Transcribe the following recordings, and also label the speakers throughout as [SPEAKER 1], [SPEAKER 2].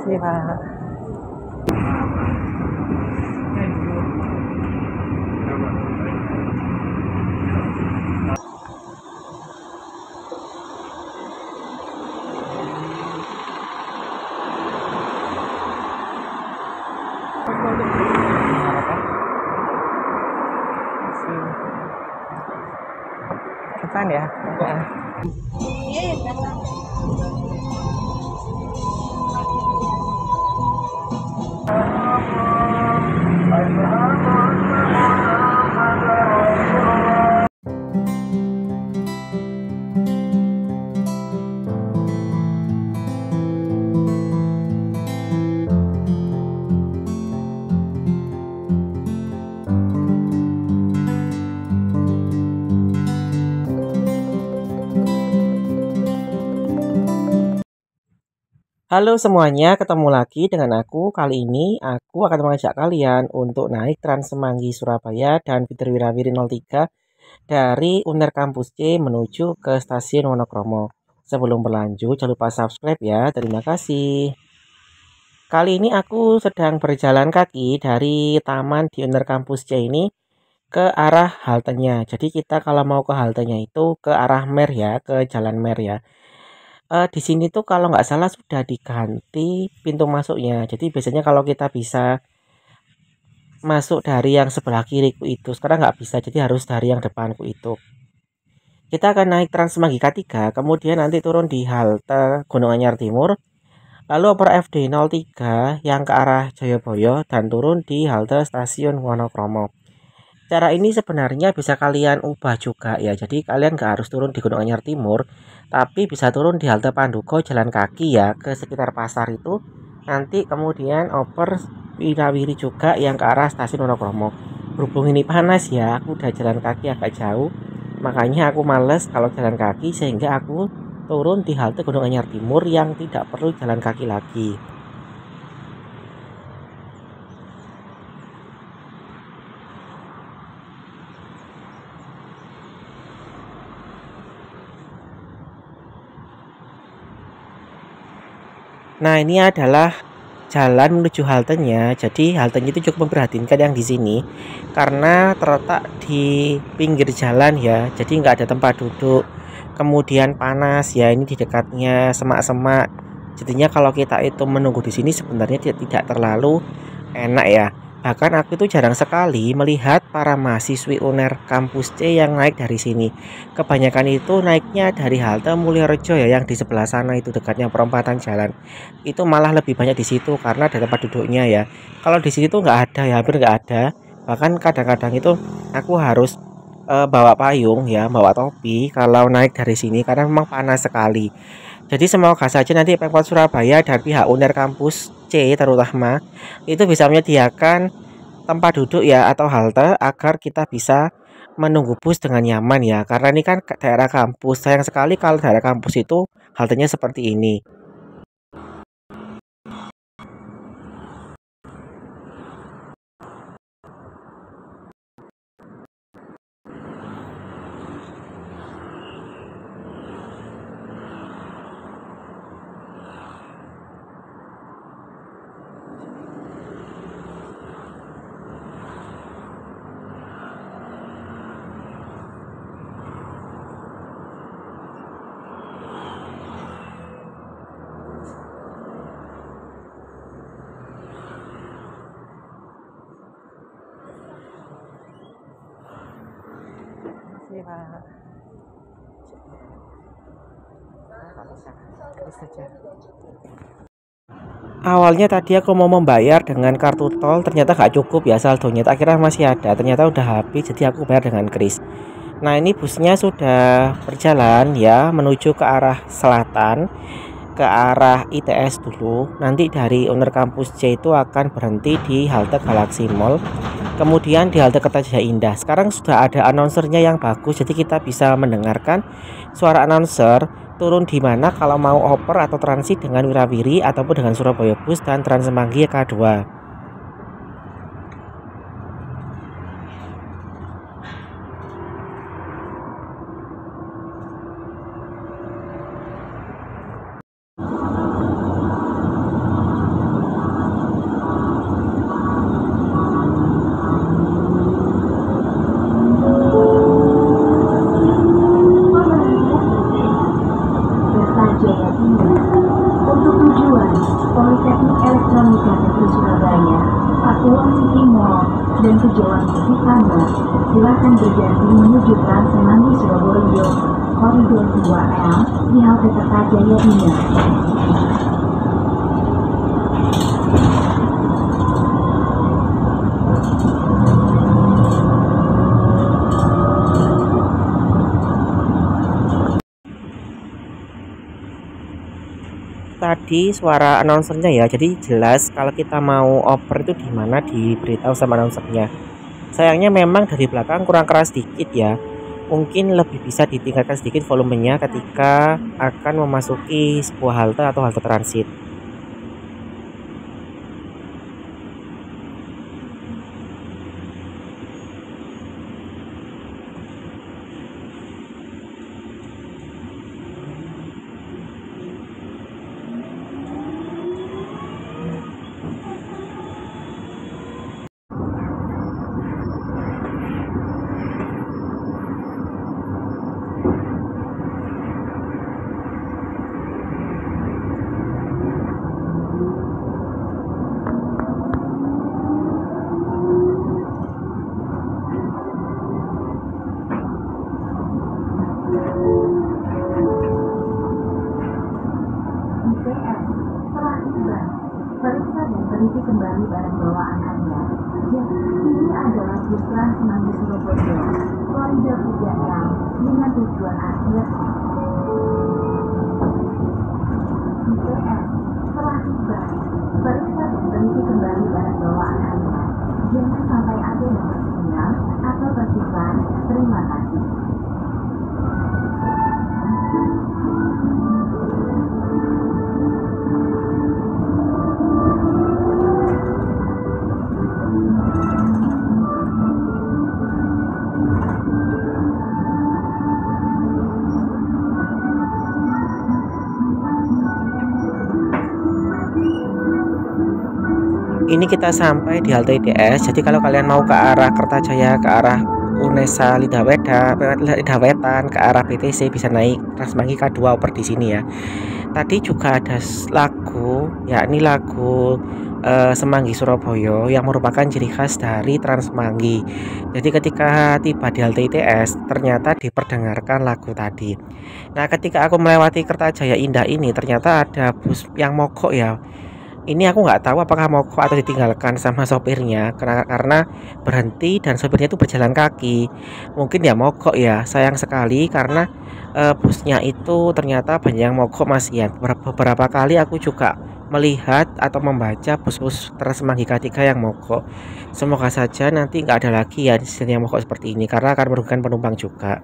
[SPEAKER 1] kasih Pak. Kapan ya? Halo semuanya, ketemu lagi dengan aku. Kali ini aku akan mengajak kalian untuk naik Trans Semanggi Surabaya dan Peter Wirawiri 03 dari UNER Kampus C menuju ke stasiun Wonokromo. Sebelum berlanjut, jangan lupa subscribe ya. Terima kasih. Kali ini aku sedang berjalan kaki dari taman di UNER Kampus C ini ke arah haltenya. Jadi kita kalau mau ke haltenya itu ke arah Mer ya, ke Jalan Mer ya. Di sini tuh kalau nggak salah sudah diganti pintu masuknya. Jadi biasanya kalau kita bisa masuk dari yang sebelah kiriku itu, sekarang nggak bisa. Jadi harus dari yang depanku itu. Kita akan naik Trans Semanggi K3, kemudian nanti turun di halte Gunung Anyar Timur, lalu oper FD 03 yang ke arah Joyoboyo dan turun di halte stasiun Wonokromo. Cara ini sebenarnya bisa kalian ubah juga ya. Jadi kalian nggak harus turun di Gunung Anyar Timur, tapi bisa turun di halte Panduko jalan kaki ya ke sekitar pasar itu. Nanti kemudian oper Wirawiri juga yang ke arah stasiun Wonokromo. Berhubung ini panas ya, aku udah jalan kaki agak jauh. Makanya aku males kalau jalan kaki sehingga aku turun di halte Gunung Anyar Timur yang tidak perlu jalan kaki lagi. Nah, ini adalah jalan menuju haltenya. Jadi haltenya itu cukup memprihatinkan yang di sini karena terletak di pinggir jalan ya. Jadi nggak ada tempat duduk. Kemudian panas ya, ini di dekatnya semak-semak. Jadinya kalau kita itu menunggu di sini sebenarnya tidak terlalu enak ya. Bahkan aku itu jarang sekali melihat para mahasiswi UNER Kampus C yang naik dari sini. Kebanyakan itu naiknya dari halte Mulyorejo ya, yang di sebelah sana itu dekatnya perempatan jalan. Itu malah lebih banyak di situ karena ada tempat duduknya ya. Kalau di sini tuh nggak ada ya, hampir nggak ada. Bahkan kadang-kadang itu aku harus bawa payung ya, bawa topi kalau naik dari sini karena memang panas sekali. Jadi semoga saja nanti Pemkot Surabaya dan pihak UNER Kampus C terutama itu bisa menyediakan tempat duduk ya atau halte agar kita bisa menunggu bus dengan nyaman ya. Karena ini kan daerah kampus. Sayang sekali kalau daerah kampus itu haltenya seperti ini. Iya, Pak. Awalnya tadi aku mau membayar dengan kartu tol, ternyata gak cukup ya saldonya. Akhirnya masih ada, ternyata udah habis, jadi aku bayar dengan kris. Nah, ini busnya sudah berjalan ya menuju ke arah selatan, ke arah ITS dulu. Nanti dari UNER Kampus C itu akan berhenti di halte Galaxy Mall, kemudian di halte Kertajaya Indah. Sekarang sudah ada announcernya yang bagus, jadi kita bisa mendengarkan suara announcer turun di mana kalau mau oper atau transit dengan Wirawiri ataupun dengan Surabaya Bus dan Trans Semanggi K2.
[SPEAKER 2] penghijauan mudik Anda, silakan berganti menuju Trans Semanggi Surabaya, Koridor 2L di halte Kertajaya Indah.
[SPEAKER 1] Tadi suara announcernya ya, jadi jelas kalau kita mau oper itu di mana diberitahu sama announcernya. Sayangnya memang dari belakang kurang keras sedikit ya. Mungkin lebih bisa ditingkatkan sedikit volumenya ketika akan memasuki sebuah halte atau halte transit.
[SPEAKER 2] Periksa dan teliti kembali barang bawaan Anda. Jadi, ini adalah bus Trans Semanggi Surabaya, Koridor 3L dengan tujuan akhir IPS. Setelah tiba, periksa dan teliti kembali barang bawaan Anda. Jangan sampai ada yang tertinggal atau tersimpan. Terima kasih.
[SPEAKER 1] Ini kita sampai di halte ITS. Jadi kalau kalian mau ke arah Kertajaya, ke arah Unesa Lidawetan, ke arah BTC bisa naik Transmanggi K2 oper di sini ya. Tadi juga ada lagu, yakni lagu Semanggi Surabaya yang merupakan ciri khas dari Transmanggi. Jadi ketika tiba di halte ITS, ternyata diperdengarkan lagu tadi. Nah, ketika aku melewati Kertajaya Indah ini, ternyata ada bus yang mogok ya. Ini aku nggak tahu apakah mogok atau ditinggalkan sama sopirnya karena berhenti dan sopirnya itu berjalan kaki. Mungkin ya mogok ya. Sayang sekali karena busnya itu ternyata banyak yang mogok Mas Ian. Beberapa kali aku juga melihat atau membaca bus-bus Transmanggi K3 yang mogok. Semoga saja nanti nggak ada lagi ya insiden yang mogok seperti ini karena akan merugikan penumpang juga.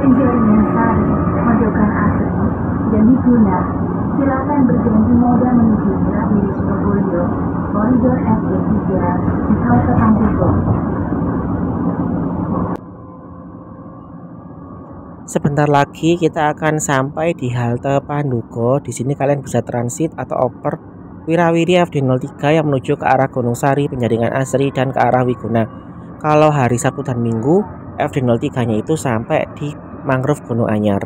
[SPEAKER 2] Penjualnya Sari, Majokan Asri, dan Diguna. Silakan berganti moda menuju Wiradiri Surabaya, Koridor FD3 di halte Pantugo.
[SPEAKER 1] Sebentar lagi kita akan sampai di halte Pandugo. Di sini kalian bisa transit atau oper Wirawiri FD03 yang menuju ke arah Gunung Sari, Penjaringan Asri dan ke arah Wiguna. Kalau hari Sabtu dan Minggu, FD03-nya itu sampai di Mangrove Gunung Anyar.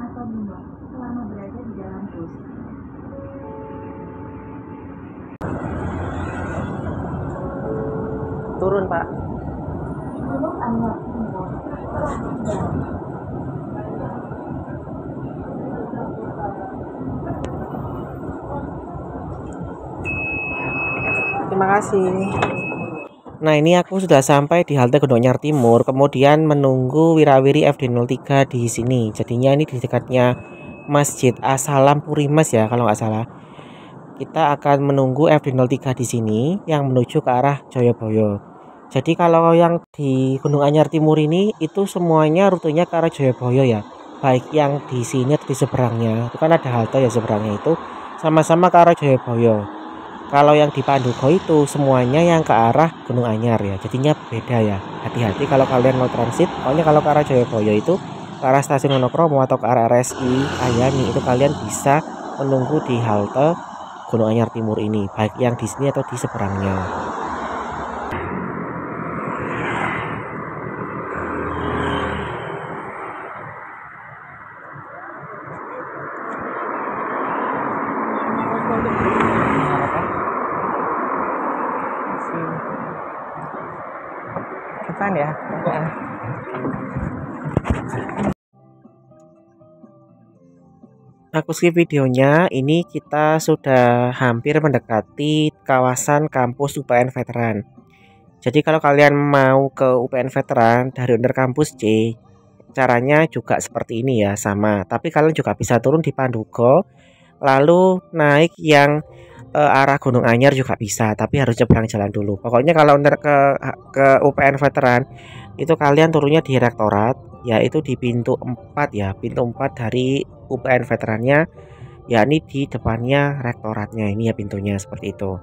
[SPEAKER 2] atau bingung selama berada di dalam bus.
[SPEAKER 1] Turun, Pak.
[SPEAKER 2] Gunung Anyar Timur telah tiba.
[SPEAKER 1] Terima kasih. Nah, ini aku sudah sampai di halte Gunung Anyar Timur, kemudian menunggu Wirawiri FD03 di sini. Jadinya ini di dekatnya Masjid As-Salam Purimas ya, kalau nggak salah. Kita akan menunggu FD03 di sini yang menuju ke arah Joyoboyo. Jadi kalau yang di Gunung Anyar Timur ini itu semuanya rutenya ke arah Joyoboyo ya. Baik yang di sini atau di seberangnya. Itu kan ada halte ya seberangnya itu sama-sama ke arah Joyoboyo. Kalau yang di Pandugo itu semuanya yang ke arah Gunung Anyar ya. Jadinya beda ya. Hati-hati kalau kalian mau transit. Pokoknya kalau ke arah Joyoboyo itu ke arah stasiun Wonokromo atau ke arah RSI Ayani itu kalian bisa menunggu di halte Gunung Anyar Timur ini, baik yang di sini atau di seberangnya. Kapan ya? Aku skip videonya. Ini kita sudah hampir mendekati kawasan kampus UPN Veteran. Jadi kalau kalian mau ke UPN Veteran dari Uner Kampus C, caranya juga seperti ini ya, sama. Tapi kalian juga bisa turun di Pandugo, lalu naik yang arah Gunung Anyar juga bisa, tapi harus nyebrang jalan dulu. Pokoknya kalau ke UPN Veteran itu kalian turunnya di Rektorat, yaitu di pintu 4 ya, pintu 4 dari UPN Veterannya, yakni di depannya Rektoratnya ini ya pintunya seperti itu.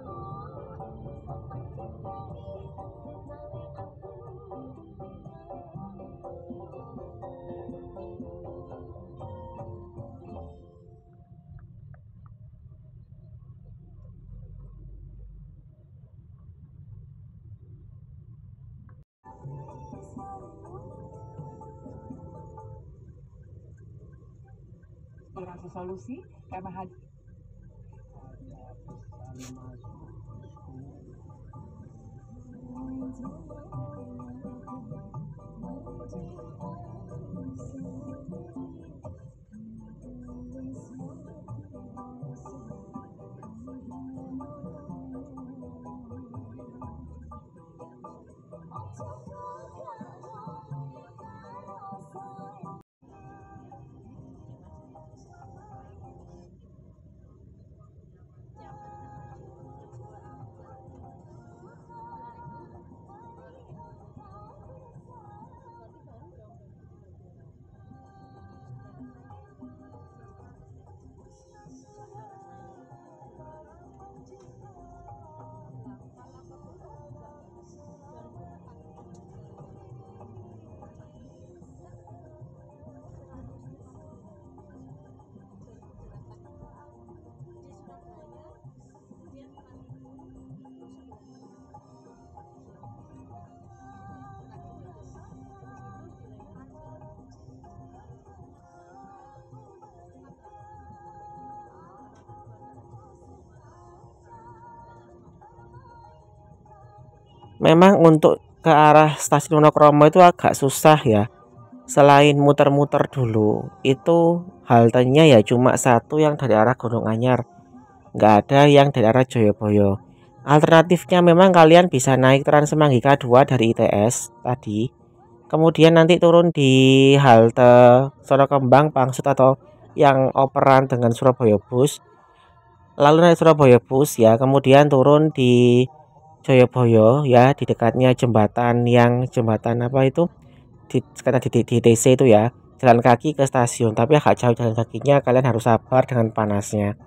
[SPEAKER 3] Toleransi solusi karena
[SPEAKER 1] Memang untuk ke arah stasiun Wonokromo itu agak susah ya. Selain muter-muter dulu, itu haltenya ya cuma satu yang dari arah Gunung Anyar, nggak ada yang dari arah Joyoboyo. Alternatifnya memang kalian bisa naik Trans Semanggi K2 dari ITS tadi, kemudian nanti turun di halte Sono Kembang, Pangsut atau yang operan dengan Surabaya Bus, lalu naik Surabaya Bus ya, kemudian turun di Joyoboyo ya, di dekatnya jembatan apa itu di sekitar di DC itu ya, jalan kaki ke stasiun, tapi agak jauh jalan kakinya, kalian harus sabar dengan panasnya.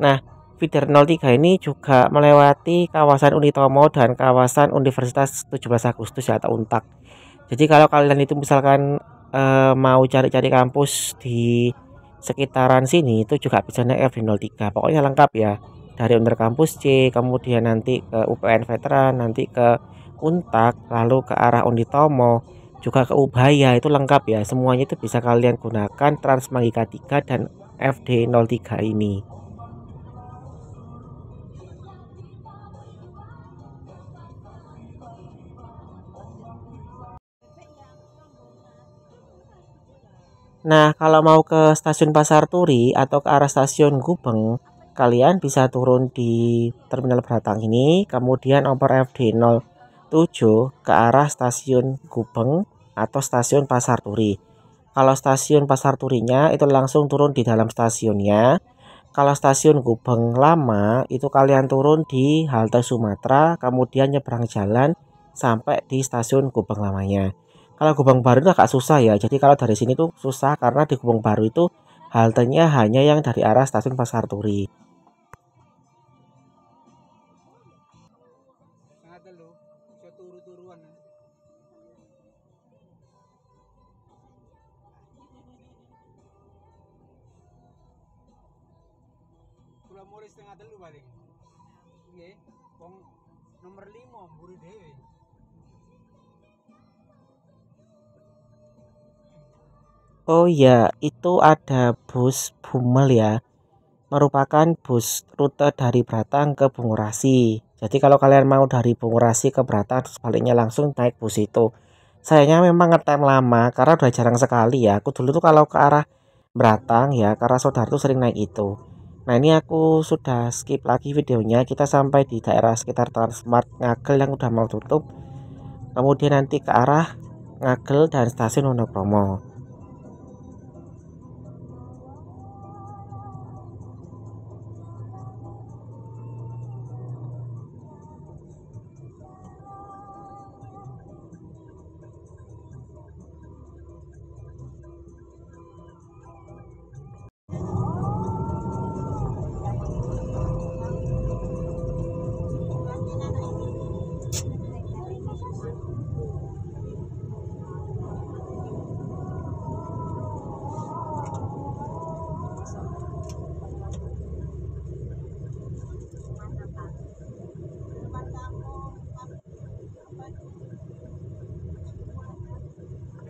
[SPEAKER 1] Nah, feeder 03 ini juga melewati kawasan Unitomo dan kawasan Universitas 17 Agustus ya, atau UNTAK. Jadi kalau kalian itu misalkan mau cari-cari kampus di sekitaran sini itu juga bisa naik FD03. Pokoknya lengkap ya. Dari Uner Kampus C, kemudian nanti ke UPN Veteran, nanti ke UNTAK, lalu ke arah Unitomo, juga ke Ubaya, itu lengkap ya. Semuanya itu bisa kalian gunakan Trans Semanggi K3 dan FD03 ini. Nah, kalau mau ke stasiun Pasar Turi atau ke arah stasiun Gubeng, kalian bisa turun di Terminal Beratang ini, kemudian oper FD07 ke arah stasiun Gubeng atau stasiun Pasar Turi. Kalau stasiun Pasar Turinya itu langsung turun di dalam stasiunnya. Kalau stasiun Gubeng Lama itu kalian turun di halte Sumatera, kemudian nyebrang jalan sampai di stasiun Gubeng Lamanya. Kalau Gubeng Baru itu agak susah ya. Jadi kalau dari sini tuh susah karena di Gubeng Baru itu haltenya hanya yang dari arah stasiun Pasar Turi.
[SPEAKER 4] Mulai setengah telu paling. Nggih, wong nomor 5 mburi dhewe.
[SPEAKER 1] Oh iya, itu ada bus Bumel ya. Merupakan bus rute dari Batang ke Bungurasi. Jadi kalau kalian mau dari Bungurasi ke Batang terus baliknya langsung naik bus itu. Sayangnya memang ngetem lama karena udah jarang sekali ya. Aku dulu tuh kalau ke arah Batang ya, karena saudara tuh sering naik itu. Nah ini aku sudah skip lagi videonya. Kita sampai di daerah sekitar Transmart Ngagel yang udah mau tutup. Kemudian nanti ke arah Ngagel dan stasiun Wonokromo.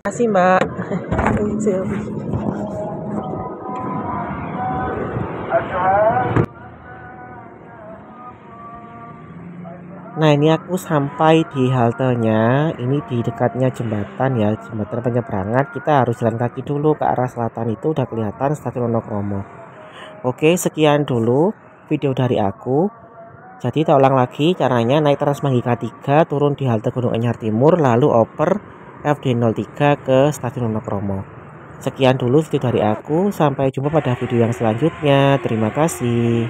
[SPEAKER 1] Terima kasih Mbak. Nah ini aku sampai di haltenya. Ini di dekatnya jembatan ya, jembatan penyeberangan. Kita harus jalan kaki dulu ke arah selatan, itu udah kelihatan stasiun Wonokromo. Oke, sekian dulu video dari aku. Jadi kita ulang lagi caranya: naik Trans Semanggi K3, turun di halte Gunung Anyar Timur, lalu oper FD03 ke stasiun Wonokromo. Sekian dulu video dari aku, sampai jumpa pada video yang selanjutnya. Terima kasih.